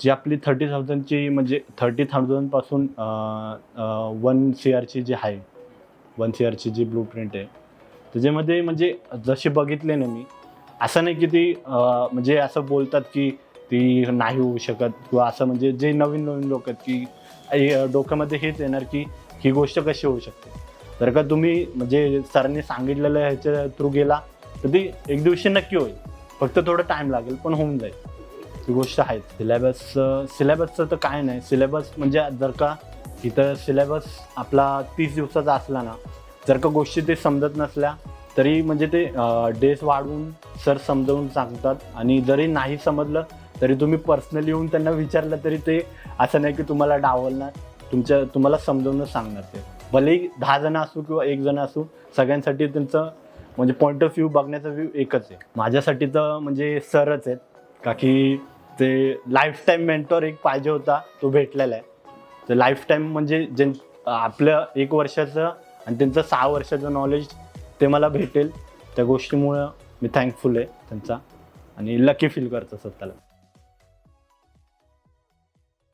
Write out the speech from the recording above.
जी आपली 30,000ची म्हणजे 30,000 पासून 1 CRची जी आहे, 1 CRची जी ब्लूप्रिंट आहे, त्याच्यामध्ये म्हणजे जसे बघितले ना मी, असं नाही की ती म्हणजे असं बोलतात की ती नाही होऊ शकत किंवा असं, म्हणजे जे नवीन लोक आहेत की डोक्यामध्ये हेच येणार की ही गोष्ट कशी होऊ शकते. जर का तुम्ही म्हणजे सरांनी सांगितलेलं ह्याच्या थ्रू गेला तर ती एक दिवशी नक्की होईल. फक्त थोडं टाईम लागेल पण होऊन जाईल. ती गोष्ट आहे. सिलेबसचं तर काय नाही. सिलेबस म्हणजे जर का इथं सिलेबस आपला 30 दिवसाचा असला ना, जर का गोष्टी ते समजत नसल्या तरी म्हणजे ते डेज वाढवून सर समजावून सांगतात आणि जरी नाही समजलं तरी तुम्ही पर्सनली येऊन त्यांना विचारलं तरी ते असं नाही की तुम्हाला डावलणार, तुम्हाला समजावून सांगणार ते. भलेही 10 जण असू किंवा 1 जण असू, सगळ्यांसाठी त्यांचं म्हणजे पॉईंट ऑफ व्ह्यू बघण्याचा व्ह्यू एकच आहे. माझ्यासाठी तर म्हणजे सरच आहेत, का की ते लाईफटाईम मेंटॉर एक पाहिजे होता, तो भेटलेला आहे. तर लाईफटाईम म्हणजे आपलं 1 वर्षाचं आणि त्यांचं 6 वर्षाचं नॉलेज ते मला भेटेल. त्या गोष्टीमुळं मी थँकफुल आहे त्यांचा आणि लकी फील करतो स्वतःला.